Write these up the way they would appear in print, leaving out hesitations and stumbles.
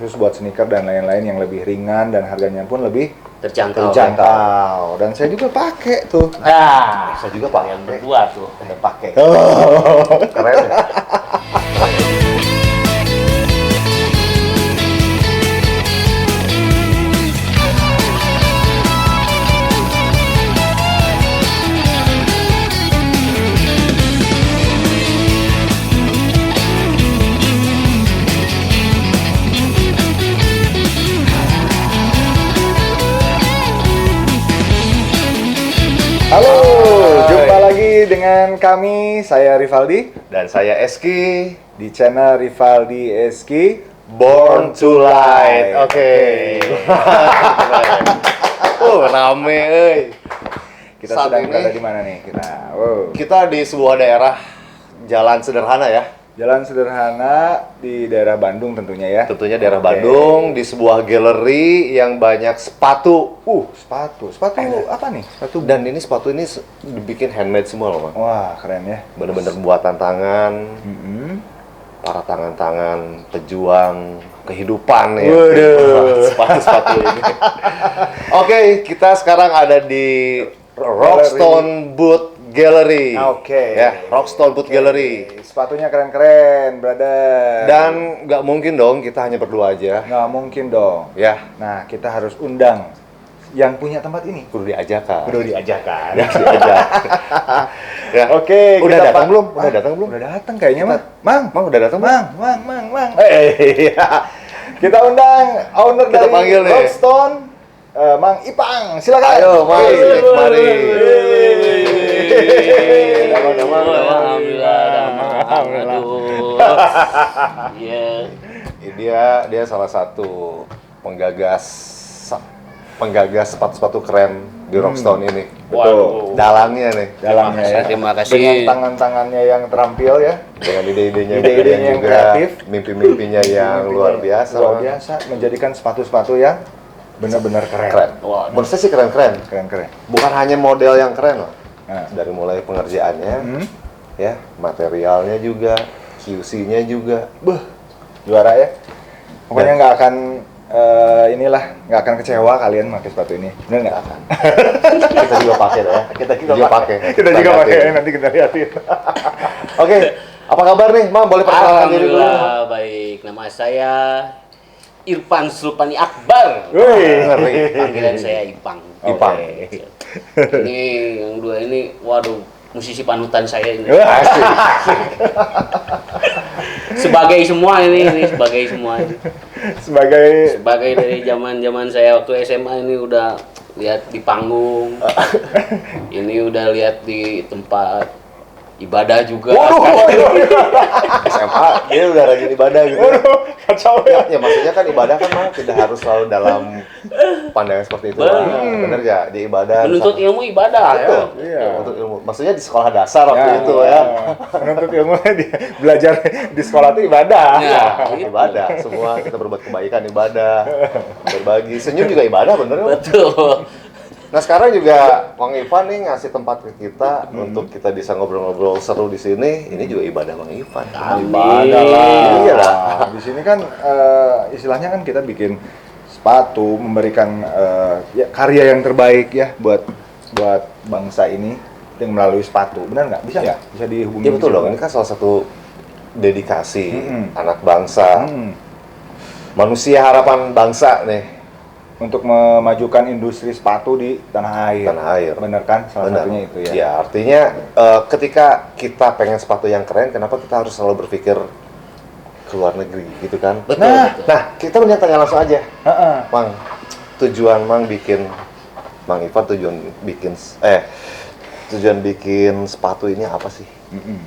khusus buat sneaker dan lain-lain yang lebih ringan dan harganya pun lebih terjangkau. Dan saya juga pakai tuh. Saya juga pakai yang berdua tuh. Ada pakai. Keren ya? Halo, jumpa lagi dengan kami, saya Rivaldi Dan saya Eski, di channel Rivaldi Eski Born to Light. Oke. Rame euy. Kita Saat sedang ini- berada di mana nih kita? Wow. Kita di sebuah daerah jalan sederhana ya. Jalan sederhana di daerah Bandung tentunya ya. Tentunya daerah Oke. Bandung, di sebuah galeri yang banyak sepatu. Sepatu apa nih? Sepatu Dan ini sepatu ini dibikin handmade semua loh, Bang. Wah, keren ya. Bener-bener buatan tangan, Mm-mm. para tangan-tangan pejuang kehidupan ya. Waduh. Sepatu-sepatu ini. Oke, kita sekarang ada di Rockstone Boot Gallery. Oke. Ya, Rockstone Boot Gallery. Sepatunya keren-keren, brother. Dan nggak mungkin dong kita hanya berdua aja. nggak mungkin dong. Ya, Nah, kita harus undang yang punya tempat ini. kudu diajakan. Diajakan. Ya, diajak. Ya. Oke, Udah kita datang pa- belum? Wah, Udah datang belum? Udah datang kayaknya, Mang. Mang udah datang belum? Mang. Kita undang owner Kita dari panggil nih. Rockstone, Mang Ipang. Silakan. Ayo, Mang, Yeay. kemari. Yeay. Damang. Alhamdulillah. Aduh. Iya. Dia salah satu penggagas sepatu-sepatu keren di Rockstone ini. Betul. Dalangnya nih. Dalamnya ya. Terima kasih. Dengan tangan-tangannya yang terampil ya. Dengan ide-idenya Ide-idenya yang juga, kreatif. mimpi-mimpinya yang luar biasa. Luar Bang. biasa menjadikan sepatu-sepatu yang benar-benar keren. Keren. Wah. Menurut saya sih keren-keren. Keren. Bukan hanya model yang keren loh. Nah. Dari mulai pengerjaannya, Hmm. ya, materialnya juga, QC-nya juga. Juara ya. Pokoknya nggak akan nggak akan kecewa kalian pakai sepatu ini. Bener nggak akan? Kita juga pakai ya. Kita juga pakai. Kita juga pakai, liatin. nanti kita liatin. Oke, apa kabar nih, Mang? Boleh perkenalkan diri dulu. Alhamdulillah baik. Nama saya Irfan Sulpani Akbar. Wih. Ngeri. Panggilan saya Ipang. Ipang. Oke. Ini yang dua ini, waduh, musisi panutan saya ini. Wah, Sebagai semua ini sebagai semua ini. sebagai Sebagai dari zaman saya waktu SMA ini udah lihat di panggung. Ini udah lihat di tempat ibadah juga. SMA, dia udah rajin ibadah gitu. kacau Ya, ya maksudnya kan ibadah kan Mang tidak harus selalu dalam pandangan seperti itu. Bang. Bener ya, di ibadah. Menuntut ilmu ibadah ya. Betul. Iya. Untuk ilmu. Maksudnya di sekolah dasar waktu itu ya. Menuntut ilmu belajar di sekolah itu ibadah. Ya. Ibadah, semua kita berbuat kebaikan ibadah, berbagi, senyum juga ibadah bener ya? Betul. Nah sekarang juga Bang Ivan nih ngasih tempat ke kita untuk kita bisa ngobrol-ngobrol seru di sini. Ini juga ibadah Bang Ivan. Ibadah lah. Iya lah. Di sini kan istilahnya kan kita bikin sepatu, memberikan ya, karya yang terbaik ya buat bangsa ini dengan melalui sepatu. Benar nggak? Bisa nggak? Bisa dihubungi? Iya betul siapa? dong. Ini kan salah satu dedikasi Mm-mm. anak bangsa, manusia harapan bangsa nih. Untuk memajukan industri sepatu di tanah air. Tanah air. Bener kan? Salah Benar. satunya itu ya. Ya artinya ketika kita pengen sepatu yang keren, kenapa kita harus selalu berpikir ke luar negeri gitu kan? Betul. betul. Nah kita mending tanya langsung aja, Heeh. Mang. Tujuan Mang bikin, Mang Ivan tujuan bikin sepatu ini apa sih? Mm-mm.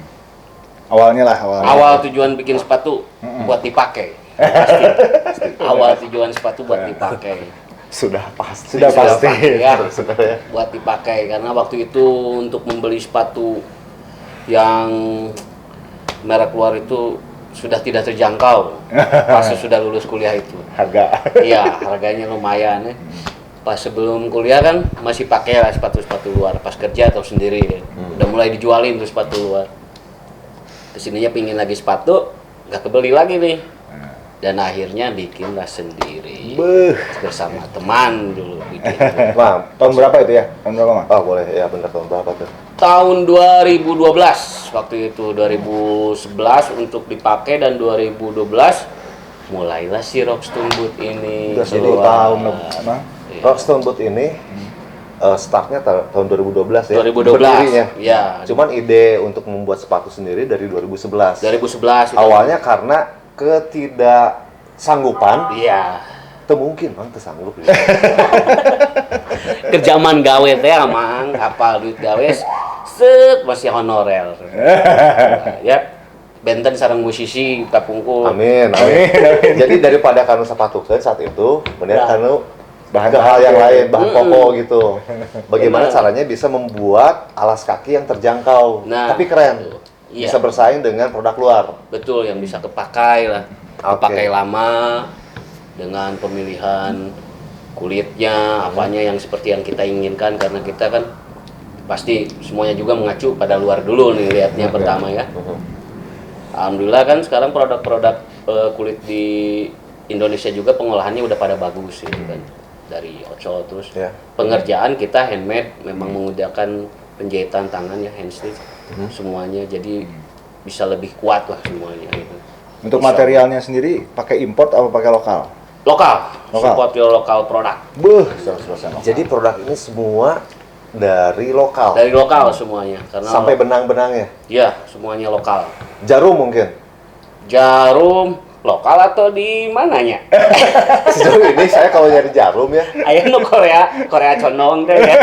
Awalnya. Awal tujuan bikin sepatu buat dipakai. Pasti. Awal tujuan sepatu buat dipakai. Sudah pasti. Sudah pasti. Ya, Sudah ya. buat dipakai karena waktu itu untuk membeli sepatu yang merek luar itu sudah tidak terjangkau pas sudah lulus kuliah itu. Harga. Iya, harganya lumayan ya. Pas sebelum kuliah kan masih pakai lah sepatu-sepatu luar. Pas kerja atau sendiri ya. Udah mulai dijualin tuh sepatu luar. Kesininya pingin lagi sepatu, nggak kebeli lagi nih. dan akhirnya bikinlah sendiri Beuh. bersama teman dulu bikin. Nah, Tahun berapa itu ya? Tahun berapa, Mang? oh boleh ya benar tahun berapa tuh? Tahun 2012 waktu itu 2011 untuk dipakai dan 2012 mulailah si Rockstone Boot ini Udah 10 keluar. tahun lebih, Mang. Iya. Rockstone Boot ini startnya tahun 2012 ya. 2012 Berdirinya. ya. Cuman ide untuk membuat sepatu sendiri dari 2011. 2011 itu. Awalnya karena ketidaksanggupan. Iya. Itu mungkin Mang tersanggup. Kerjaman gawe teh amang kapal duit gawe set masih honorer. Ya. Benten sareng musisi kapungku. Amin, amin. Jadi daripada kanu sepatukeun saat itu, mending Ya. kanu Bahan ke hal yang pokok. lain, bahan pokok gitu. Bagaimana Benar. caranya bisa membuat alas kaki yang terjangkau, Nah, tapi keren. iya. Bisa bersaing dengan produk luar. Betul, yang bisa kepakai lah. Oke. Kepakai lama dengan pemilihan kulitnya, apanya yang seperti yang kita inginkan karena kita kan pasti semuanya juga mengacu pada luar dulu nih lihatnya pertama ya. Alhamdulillah kan sekarang produk-produk kulit di Indonesia juga pengolahannya udah pada bagus gitu kan. Dari Ocol terus Ya. pengerjaan kita handmade memang menggunakan penjahitan tangan ya hand stitch semuanya jadi bisa lebih kuat lah semuanya gitu. Untuk Insya materialnya sendiri pakai import atau pakai lokal? Lokal, Lokal. support your lokal produk. Beuh, 100% lokal. Jadi produk ini semua dari lokal. Dari lokal semuanya karena Sampai benang-benangnya. ya semuanya lokal. Jarum mungkin. Jarum lokal atau di mananya? Sejauh ini saya kalau nyari jarum ya, Ayo no Korea condong teh ya.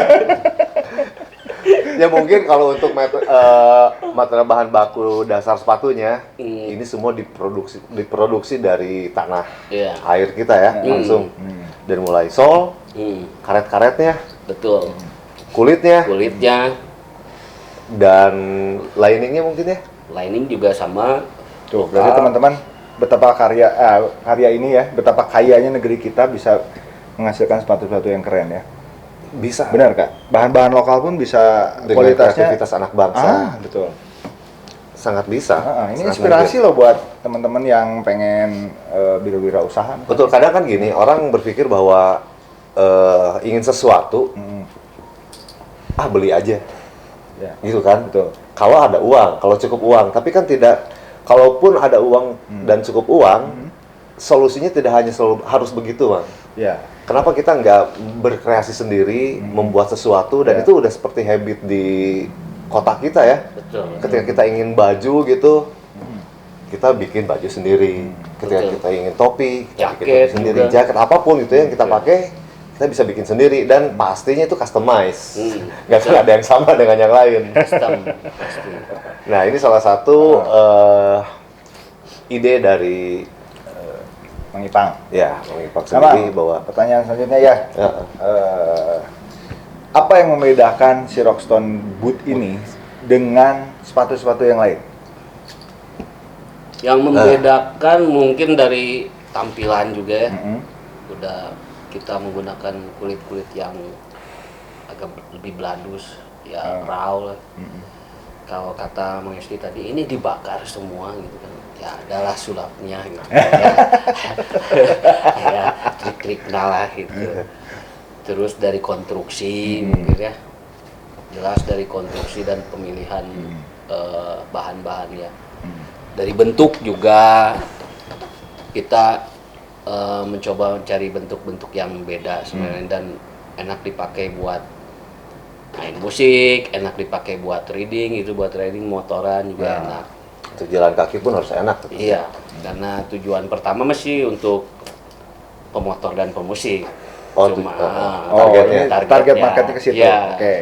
ya mungkin kalau untuk material bahan baku dasar sepatunya, ini semua diproduksi dari tanah Iya. air kita ya, langsung. Dan mulai sol, karet-karetnya, Betul. kulitnya, Kulitnya, dan liningnya mungkin ya. lining juga sama. Tuh, berarti teman-teman betapa karya ini ya, betapa kayanya negeri kita bisa menghasilkan sepatu-sepatu yang keren ya. Bisa. Benar Kak? Bahan-bahan lokal pun bisa Dengan kualitasnya. kreativitas anak bangsa. Betul. Sangat bisa. Ini Sangat inspirasi mungkin. loh buat teman-teman yang pengen berwirausaha. Betul, kadang kan gini, orang berpikir bahwa ingin sesuatu, beli aja. Ya. Gitu kan? Betul. Kalau ada uang, kalau cukup uang. Tapi kan tidak, kalaupun ada uang dan cukup uang, solusinya tidak hanya selalu harus begitu, Bang. Ya. Kenapa kita nggak berkreasi sendiri, membuat sesuatu, dan Ya. itu udah seperti habit di kota kita ya. Betul. Ketika kita ingin baju gitu, kita bikin baju sendiri. Ketika Betul. kita ingin topi, kita bikin Jaket topi sendiri. juga. Jaket apapun itu yang kita pakai, kita bisa bikin sendiri. Dan pastinya itu customize. Nggak akan ada yang sama dengan yang lain. Custom pasti. Nah, ini salah satu ide dari Mang Ipang. ya Bang Ipak Sama, sendiri bahwa pertanyaan selanjutnya ya. ya, Apa yang membedakan si Rockstone Boot ini dengan sepatu-sepatu yang lain? Yang membedakan mungkin dari tampilan juga ya. Mm-mm. Udah kita menggunakan kulit-kulit yang agak lebih beladus, ya raw lah. Kalau kata Mang Esti tadi ini dibakar semua gitu kan. Ya adalah sulapnya gitu. Ya, trik-trik lah gitu. Terus dari konstruksi mungkin ya. Jelas dari konstruksi dan pemilihan bahan-bahan ya. Dari bentuk juga kita mencoba mencari bentuk-bentuk yang beda sebenarnya dan enak dipakai buat main musik, enak dipakai buat reading, itu buat riding motoran juga enak. untuk jalan kaki pun harus enak. Iya, karena tujuan pertama masih untuk pemotor dan pemusik. Oh, Cuma targetnya. Ini target marketnya ke situ. Iya. Oke.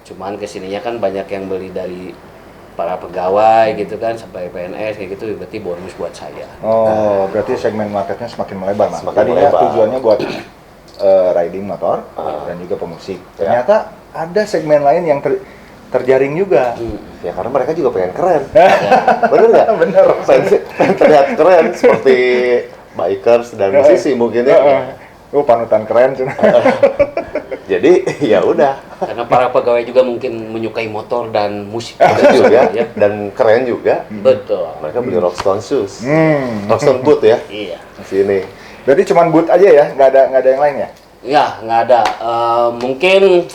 Cuman kesininya kan banyak yang beli dari para pegawai gitu kan sampai PNS kayak gitu berarti bonus buat saya. Oh, berarti segmen marketnya semakin melebar, Mas. Semakin Tadinya melebar. tujuannya buat riding motor dan juga pemusik. Ternyata ada segmen lain yang terjaring juga. Ya karena mereka juga pengen keren. Bener nggak? Bener. Pengen terlihat keren seperti bikers dan musisi mungkin ya. Oh, panutan keren cina. Jadi ya udah. Karena para pegawai juga mungkin menyukai motor dan musik Ada juga ya. dan keren juga. Betul. Mereka beli Rockstone shoes. Hmm. Rockstone boot ya. Iya. Sini. Berarti cuman boot aja ya, nggak ada yang lain ya? Ya, nggak ada. Mungkin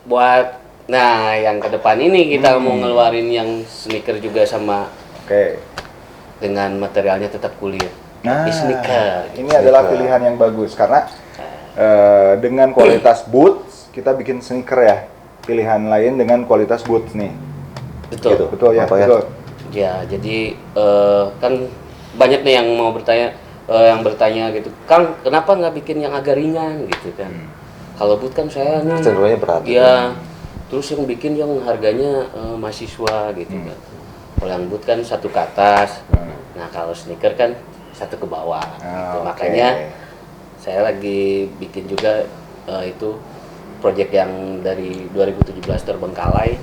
buat yang ke depan ini kita mau ngeluarin yang sneaker juga sama Oke. dengan materialnya tetap kulit. Nah, Tapi sneaker. ini adalah pilihan yang bagus karena dengan kualitas boots kita bikin sneaker ya. Pilihan lain dengan kualitas boots nih. Betul. Gitu. Betul ya, Apa ya? betul. Ya, jadi kan banyak nih yang mau bertanya gitu, Kang, kenapa nggak bikin yang agak ringan gitu kan? Kalau boot kan saya nih, Cenderungnya berat. ya, terus yang bikin yang harganya mahasiswa gitu kan. Kalau yang boot kan satu ke atas, nah kalau sneaker kan satu ke bawah. Gitu. Oke. Makanya saya lagi bikin juga itu project yang dari 2017 terbengkalai.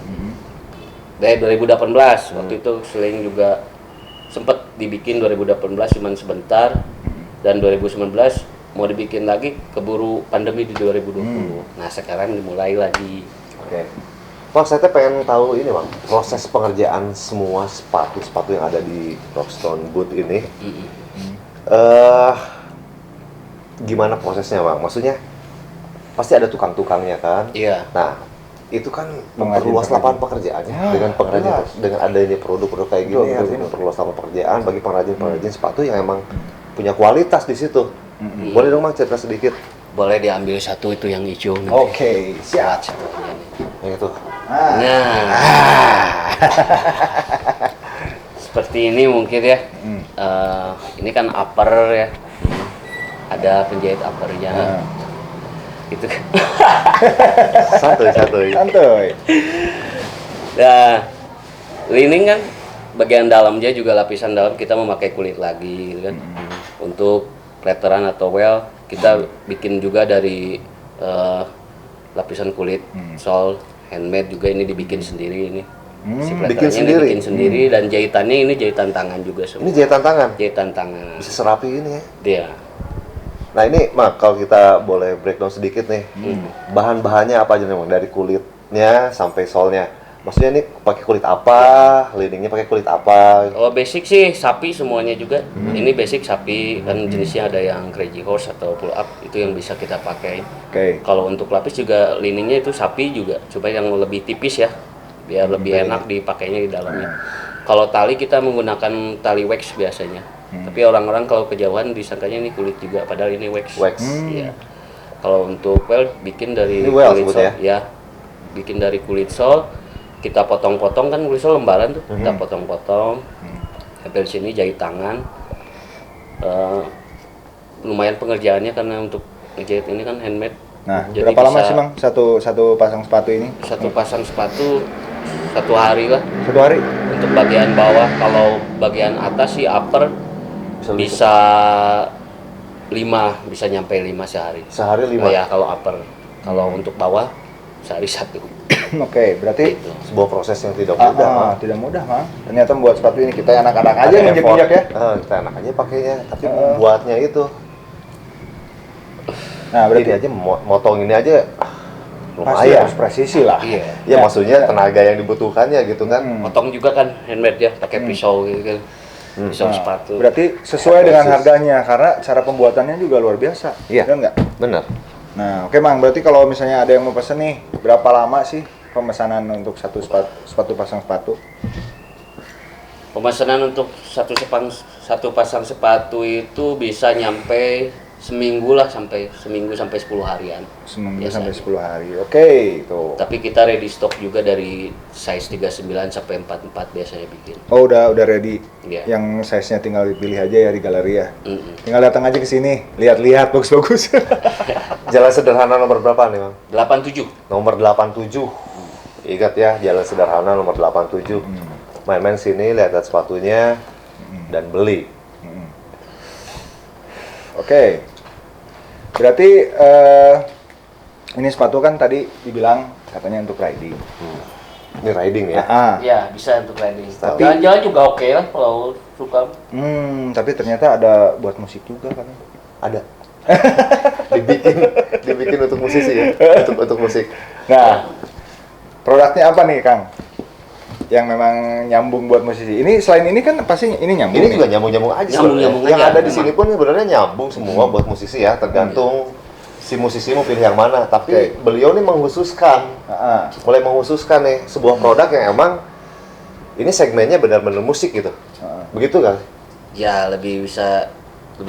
Dari 2018 waktu itu Sling juga sempat dibikin 2018 cuman sebentar, dan 2019 mau dibikin lagi keburu pandemi di 2020. Nah sekarang dimulai lagi. Oke. Bang, saya tuh pengen tahu ini bang, proses pengerjaan semua sepatu yang ada di Rockstone boot ini. Gimana prosesnya bang? Maksudnya pasti ada tukang-tukangnya kan? Iya. Nah, itu kan memperluas lapangan pekerjaannya dengan pengrajin, dengan adanya produk-produk kayak gini, artinya memperluas lapangan pekerjaan bagi pengrajin sepatu yang emang punya kualitas di situ. Boleh dong bang cerita sedikit? Boleh diambil satu itu yang hijau nanti. Oke, siap. Yang itu. Nah, seperti ini mungkin ya. Ini kan upper ya. Ada penjahit uppernya. Gitu kan. Santuy. Santuy. Nah, lining kan bagian dalamnya juga lapisan dalam kita memakai kulit lagi gitu kan. Untuk letteran atau well kita bikin juga dari lapisan kulit sol handmade juga, ini dibikin sendiri ini. Si Bikin letterannya sendiri? dibikin sendiri dan jahitannya ini jahitan tangan juga semua. Ini jahitan tangan? Jahitan tangan. Bisa serapi ini ya? Dia. Nah ini, Mak, kalau kita boleh breakdown sedikit nih, bahan-bahannya apa aja nih, Bang? Dari kulitnya sampai solnya. Maksudnya ini pakai kulit apa, liningnya pakai kulit apa? Kalau basic sih sapi semuanya juga. Ini basic sapi, kan jenisnya ada yang crazy horse atau pull up, itu yang bisa kita pakai. Oke. Kalau untuk lapis juga liningnya itu sapi juga, supaya yang lebih tipis ya, biar lebih enak dipakainya di dalamnya. Kalau tali kita menggunakan tali wax biasanya. Tapi orang-orang kalau kejauhan disangkanya ini kulit juga, padahal ini wax. Wax. Iya. Kalau untuk well bikin dari Ini well kulit sebutnya sol, ya. Bikin dari kulit sol, kita potong-potong kan kulit sol lembaran tuh, kita potong-potong. Sampai di sini jahit tangan. Lumayan pengerjaannya karena untuk ngejahit ini kan handmade. Nah, Jadi berapa lama bisa sih Bang satu pasang sepatu ini? Satu pasang sepatu 1 hari lah. 1 hari? Untuk bagian bawah, kalau bagian atas sih upper bisa 5, bisa nyampe 5 sehari. Sehari 5? Ya kalau upper. Kalau untuk bawah sehari 1. Oke, berarti Gitu. Sebuah proses yang tidak mudah, Bang. tidak mudah, Bang. Ternyata membuat sepatu ini kita anak-anak aja Ada menjek-menjek ya. effort. Kita enak aja pakainya, tapi buatnya itu. Nah, berarti Ini aja motong ini aja pasti lumayan. harus presisi lah. Iya. Ya maksudnya tenaga yang dibutuhkannya gitu kan. Potong juga kan handmade ya, pakai pisau gitu kan. Pisau sepatu. Berarti sesuai dengan harganya karena cara pembuatannya juga luar biasa. Iya. Ya enggak? Bener. Nah, oke Mang, berarti kalau misalnya ada yang mau pesen nih, berapa lama sih pemesanan untuk sepatu pasang sepatu? Pemesanan untuk satu pasang sepatu itu bisa nyampe seminggu sampai 10 harian. Seminggu Biasanya. sampai 10 hari. Oke, itu. Tapi kita ready stock juga dari size 39 sampai 44 biasanya bikin. Oh, udah ready. Iya. Yang size-nya tinggal dipilih aja ya di galeri ya. Mm-mm. Tinggal datang aja ke sini, lihat-lihat bagus-bagus. Jalan Sederhana nomor berapa nih, Bang? 87. Nomor 87. Ingat ya, Jalan Sederhana nomor 87. Main-main sini, lihat sepatunya, dan beli. Oke. Berarti ini sepatu kan tadi dibilang katanya untuk riding. Ini riding ya? Ya, bisa untuk riding. Tapi- Jalan-jalan juga oke lah kalau suka. Tapi ternyata ada buat musik juga kan. Ada. dibikin untuk musisi ya, untuk musik. Nah, produknya apa nih Kang? Yang memang nyambung buat musisi. Ini selain ini kan pasti ini nyambung. Ini nih. juga nyambung aja. Nyambung Yang aja, ada di memang. sini pun sebenarnya nyambung semua buat musisi ya, tergantung si musisi mau pilih yang mana. Tapi beliau nih mengkhususkan, mulai mengkhususkan nih sebuah produk yang emang ini segmennya benar-benar musik gitu. Begitu kan? Ya lebih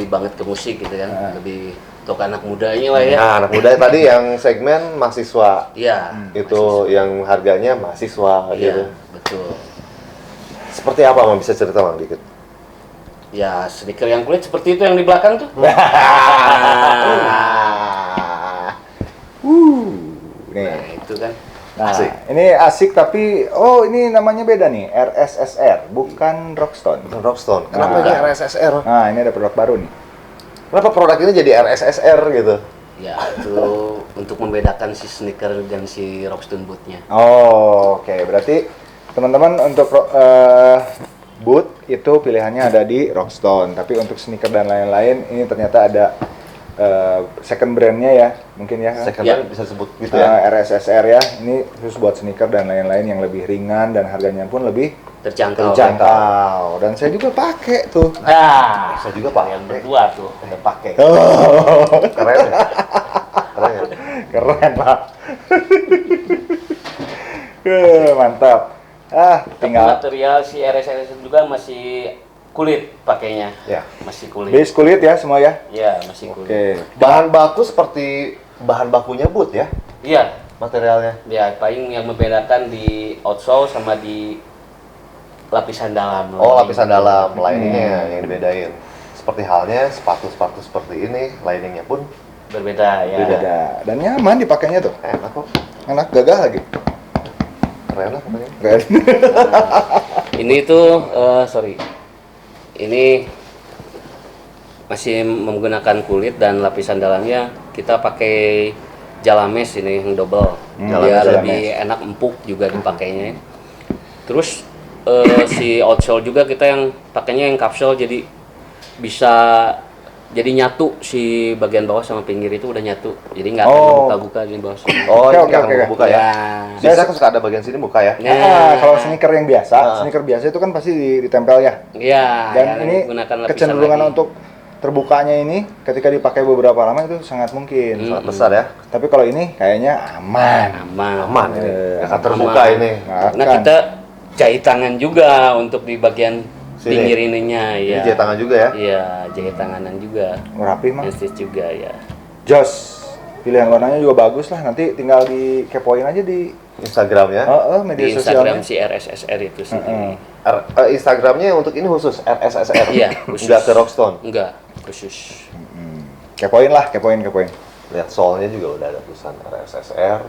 banget ke musik gitu kan, lebih untuk anak mudanya lah ya. Nah, anak muda tadi yang segmen mahasiswa. Iya. Itu yang harganya mahasiswa gitu. Iya, betul. Seperti apa Mang, bisa cerita Mang dikit? Ya, sneaker yang kulit seperti itu yang di belakang tuh. Nih. Nah, itu kan. Nah, Asik. ini asik tapi ini namanya beda nih, RSSR, bukan Rockstone. Bukan Rockstone. Kenapa Nah. ini RSSR? Nah, ini ada produk baru nih. Kenapa produk ini jadi RSSR gitu? Ya, itu untuk membedakan si sneaker dan si Rockstone bootnya. Oh, oke. Berarti teman-teman untuk boot itu pilihannya ada di Rockstone, tapi untuk sneaker dan lain-lain ini ternyata ada second brandnya ya, mungkin ya. Second Ya. hand bisa sebut gitu ya. RSSR ya. Ini khusus buat sneaker dan lain-lain yang lebih ringan dan harganya pun lebih Terjangkau. terjangkau. Dan saya juga pakai tuh. Ah, Saya juga pakai. yang berdua tuh udah pakai. Keren ya? Keren ya? Keren lah. Mantap. Tinggal Material si RSS juga masih kulit pakainya. Ya. Masih kulit. base kulit ya semua ya. Iya, masih kulit. Oke. Bahan baku seperti bahan bakunya boot ya Iya. materialnya. Ya, paling yang membedakan di outsole sama di lapisan dalam. Oh, lapisan dalam liningnya yang dibedain. Seperti halnya sepatu-sepatu seperti ini, liningnya pun Berbeda ya. Beda. Dan nyaman dipakainya tuh. enak kok. Enak gagah lagi. Keren lah pokoknya. Keren. Ini tuh sorry. Ini masih menggunakan kulit dan lapisan dalamnya kita pakai jalames ini yang double. Dia Jalames. lebih enak empuk juga dipakainya. Terus si outsole juga kita yang pakainya yang kapsul jadi bisa jadi nyatu si bagian bawah sama pinggir itu udah nyatu. Jadi nggak akan buka-buka di bawah sini. Oh, Oke, ini oke, kan oke. buka ya. Ya. Biasa kan suka ada bagian sini buka ya. Kalau sneaker yang biasa, sneaker biasa itu kan pasti ditempel ya. Iya, Dan ya, ini gunakan lapisan kecenderungan lagi. untuk terbukanya ini ketika dipakai beberapa lama itu sangat mungkin. Sangat besar ya. Tapi kalau ini kayaknya aman. Aman ini. Nggak akan terbuka Aman. ini. Nggak Nah, akan. kita jahit tangan juga untuk di bagian Sini. pinggir ininya Ini ya. jahit tangan juga ya. Iya, jahit tanganan juga. Rapi mah. Stitch juga ya. Jos. Pilihan warnanya juga bagus lah. Nanti tinggal dikepoin aja di Instagramnya. media Di Instagram sosialnya. si RSSR itu sendiri. Instagramnya untuk ini khusus RSSR. Iya, khusus. Nggak ke Rockstone. Enggak, khusus. Kepoin lah, kepoin. Lihat soalnya juga udah ada tulisan RSSR.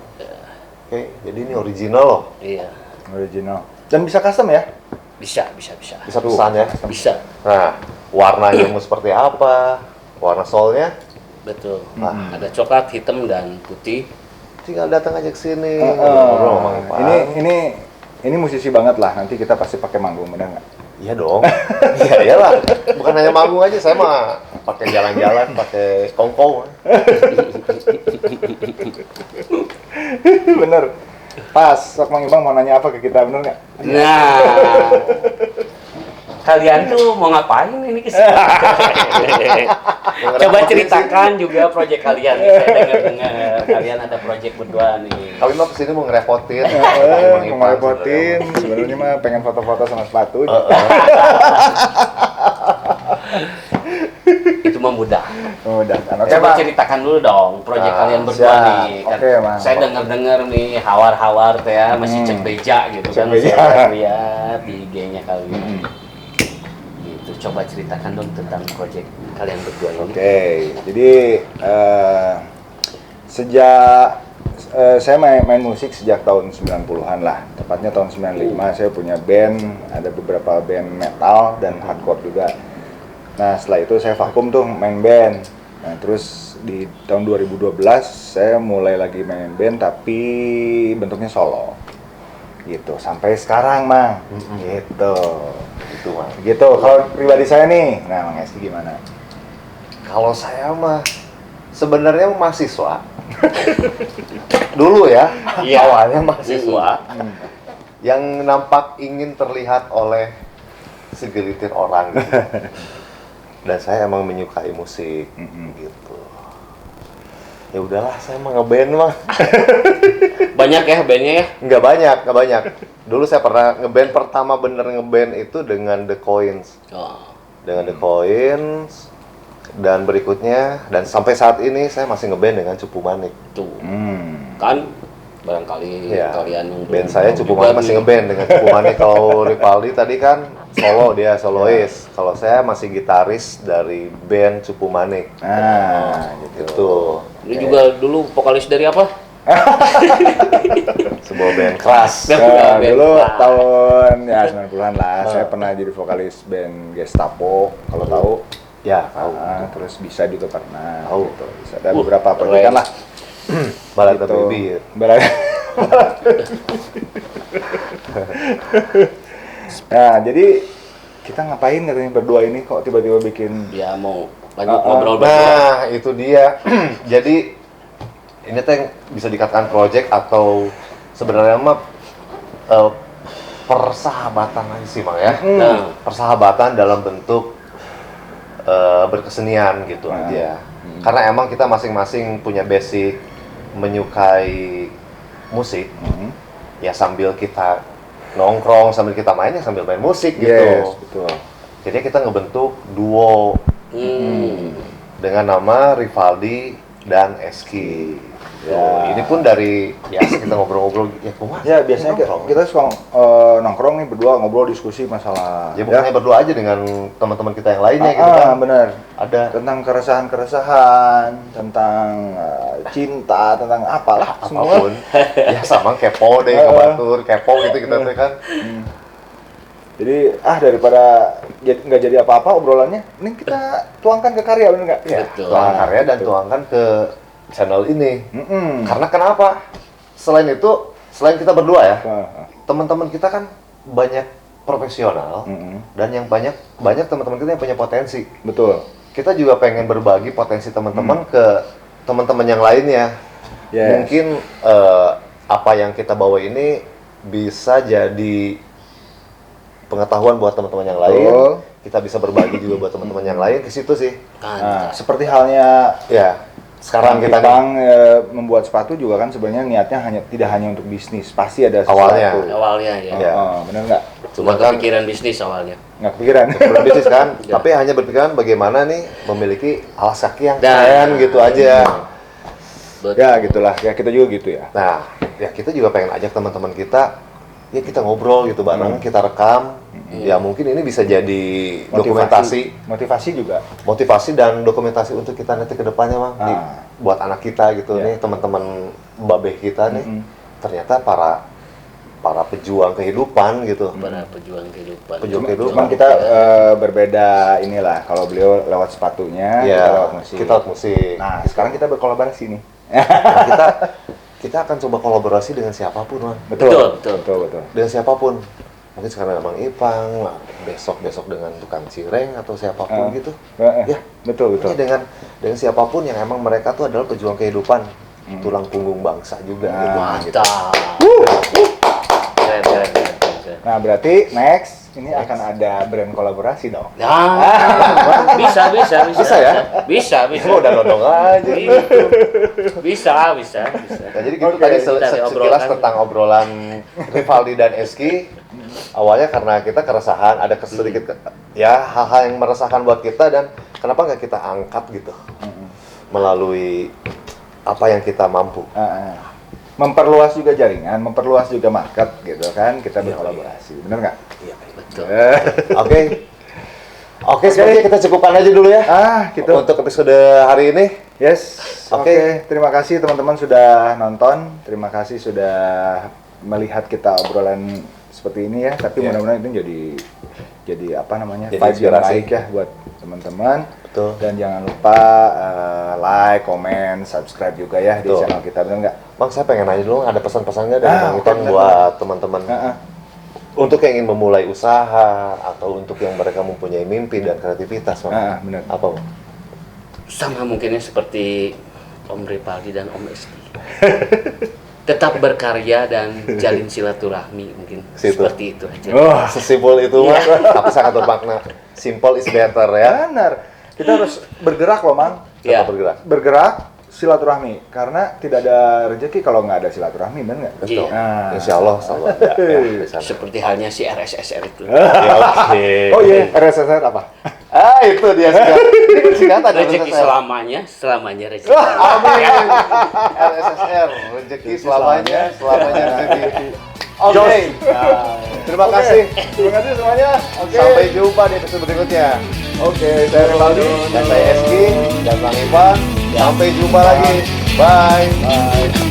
Oke, jadi ini original loh. Iya. Original. Dan bisa custom ya? Bisa. Bisa pesan ya. Bisa. Nah, warnanya mau seperti apa? Warna solnya Betul. Ada coklat, hitam dan putih. tinggal datang aja ke sini. Eh, Ngobrol sama Mang Ipang. ini musisi banget lah. Nanti kita pasti pakai manggung, bener nggak? Iya dong. Iya iyalah. Bukan hanya manggung aja, saya mah pakai jalan-jalan, pakai kongkong. Bener. Pas, sok Mang Ibang mau nanya apa ke kita, bener nggak? Nah, kalian tuh mau ngapain ini kesini? Coba ceritakan juga proyek kalian. Saya dengar kalian ada proyek berdua nih. Kami mah kesini mau ngerepotin. Mau ngerepotin. Sebenarnya mah pengen foto-foto sama sepatu. Itu memudah. Memudahkan. Oke, Coba Bang. ceritakan dulu dong proyek Nah, kalian berdua siap. nih. Kan Oke, Bang. saya dengar-dengar nih hawar-hawar teh ya, masih cek beja gitu Cek kan. beja. Saya lihat di IG-nya kalian. Gitu. Coba ceritakan dong tentang proyek kalian berdua ini. Oke, jadi sejak saya main musik sejak tahun 90-an lah. Tepatnya tahun 95 saya punya band, ada beberapa band metal dan hardcore juga. Nah, setelah itu saya vakum tuh main band. Nah, terus di tahun 2012 saya mulai lagi main band tapi bentuknya solo. Gitu, sampai sekarang, Mang. Gitu. Gitu, Mang. Gitu, kalau pribadi saya nih, nah Mang Esti gimana? Kalau saya mah sebenarnya mahasiswa. Dulu ya, Iya. awalnya mahasiswa yang nampak ingin terlihat oleh segelitir orang gitu. Dan saya emang menyukai musik gitu. Ya udahlah, saya mah ngeband mah. Banyak ya bandnya ya? Nggak banyak. Dulu saya pernah ngeband, pertama bener ngeband itu dengan The Coins. Oh. Dengan The Coins, dan berikutnya, dan sampai saat ini saya masih ngeband dengan Cupu Manik. Tuh. Kan barangkali Ya, kalian yang band belum saya tahu Cupu juga Manik masih nih. ngeband dengan Cupu Manik. Kalau Rivaldi tadi kan solo, dia solois. Kalau saya masih gitaris dari band Cupu Manik. Nah, gitu. Gitu. Ini juga dulu vokalis dari apa? Sebuah band keras. Nah, Band dulu keras. tahun ya 90-an lah, saya pernah jadi vokalis band Gestapo, kalau tahu. Ya, tahu. Terus bisa juga pernah. Tahu. Gitu. Bisa ada beberapa keren. proyekan lah. Balada Gitu. Baby. Ya. Nah, jadi kita ngapain katanya berdua ini kok tiba-tiba bikin Dia mau lanjut ngobrol berdua. Nah, itu dia. Jadi ini teh bisa dikatakan project atau sebenarnya mah persahabatan aja sih, Mang ya. Nah. Persahabatan dalam bentuk berkesenian gitu aja. Karena emang kita masing-masing punya basic menyukai musik. Ya sambil kita nongkrong, sambil kita main, ya sambil main musik gitu. Yes, betul. Jadi kita ngebentuk duo dengan nama Rivaldi dan Eski. Ya. Ini pun dari biasa kita ngobrol-ngobrol ya kumaha. Ya, biasanya nongkrong. kita suka nongkrong nih berdua, ngobrol diskusi masalah Ya bukan hanya berdua aja, dengan teman-teman kita yang lainnya gitu kan. benar. Ada Tentang keresahan-keresahan, tentang cinta, tentang apalah semua. apapun. Ya sama kepo deh, ngebatur, kepo gitu kita teh kan. Jadi daripada nggak jadi apa-apa obrolannya, ini kita tuangkan ke karya, bener nggak? Ya, Betul. tuangkan karya dan Betul. tuangkan ke channel ini. Mm-mm. Karena kenapa? Selain itu, selain kita berdua ya, Ah, teman-teman kita kan banyak profesional dan yang banyak teman-teman kita yang punya potensi. betul. Kita juga pengen berbagi potensi teman-teman ke teman-teman yang lainnya. Yes. Mungkin apa yang kita bawa ini bisa jadi pengetahuan buat teman-teman yang lain. Betul. Kita bisa berbagi juga buat teman-teman yang lain, ke situ sih. Nah, seperti halnya Ya, sekarang kita nih, Bang membuat sepatu juga kan sebenarnya niatnya tidak hanya untuk bisnis, pasti ada Awalnya. sesuatu. Awalnya ya. Ya. Bener nggak? cuma Cuma kan kepikiran bisnis awalnya. Nggak kepikiran. belum bisnis kan, Ya. tapi hanya berpikiran bagaimana nih memiliki alas kaki yang Dan- keren gitu aja. Betul. Ya gitulah, ya kita juga gitu ya. Nah, ya kita juga pengen ajak teman-teman kita, ya kita ngobrol gitu bareng, kita rekam. Ya mungkin ini bisa jadi Motivasi juga. motivasi dan dokumentasi untuk kita nanti ke depannya, Bang. Buat anak kita gitu Ya. nih, teman-teman babeh kita nih. Ternyata para pejuang kehidupan gitu. Para pejuang kehidupan. Pejuang kehidupan. Cuman kita berbeda inilah, kalau beliau lewat sepatunya, kita Ya, lewat musik. kita lewat musik. Nah, sekarang kita berkolaborasi nih. Nah, kita akan coba kolaborasi dengan siapapun, Bang. Betul. betul. Dengan siapapun. Mungkin sekarang Bang Ipang, besok dengan tukang cireng atau siapapun gitu. Ya, Betul. ya dengan siapapun yang emang mereka tuh adalah pejuang kehidupan, tulang punggung bangsa juga. gitu. Mantap. Keren. Nah, berarti next ini akan ada brand kolaborasi dong. Nah, bisa ya? Bisa. Oh, udah nodong aja. Gitu. Bisa. Nah, jadi gitu Oke, tadi kita sekilas diobrolkan. tentang obrolan Rivaldi dan Eski. Awalnya karena kita keresahan, ada sedikit ya hal-hal yang meresahkan buat kita, dan kenapa nggak kita angkat gitu melalui apa yang kita mampu. Memperluas juga jaringan, memperluas juga market gitu kan, kita berkolaborasi. Bener nggak? Iya, Betul. Oke, sepertinya kita cukupkan aja dulu ya. Gitu. Untuk episode hari ini. Yes. Oke. Oke, terima kasih teman-teman sudah nonton. Terima kasih sudah melihat kita obrolan seperti ini ya. Tapi Iya. mudah-mudahan itu jadi apa namanya? Jadi vibe yang inspirasi. baik ya buat teman-teman. Betul. Dan jangan lupa like, comment, subscribe juga ya di Betul. channel kita, benar nggak? Bang, saya pengen nanya dulu, ada pesan-pesannya dari Bang oke, Ipang benar. buat teman-teman Heeh. untuk yang ingin memulai usaha atau untuk yang mereka mempunyai mimpi dan kreativitas, Bang? Benar. Apa, Bang? sama mungkinnya seperti Om Ripaldi dan Om Esti. Tetap berkarya dan jalin silaturahmi mungkin Situ. seperti itu aja. Wah, Sesimpel itu mah, tapi sangat bermakna. Simple is better ya. benar. Kita harus bergerak loh, Mang. Ya. Tetap bergerak. Bergerak, silaturahmi. Karena tidak ada rezeki kalau nggak ada silaturahmi, benar nggak? Iya. Nah. Insya Allah selalu ada ya, di sana. Seperti halnya si RSSR itu. Ya, oke. Oh iya, RSSR apa? Itu dia singkat. Ini kan singkatan Rezeki RSSR. selamanya rezeki. Amin. RSSR, rezeki selamanya rezeki. Oke. Terima kasih. Terima kasih semuanya. Oke. Sampai jumpa di episode berikutnya. Oke, saya Rivaldi. Dan saya Eski dan Bang Ivan. Sampai jumpa lagi. Bye. Bye.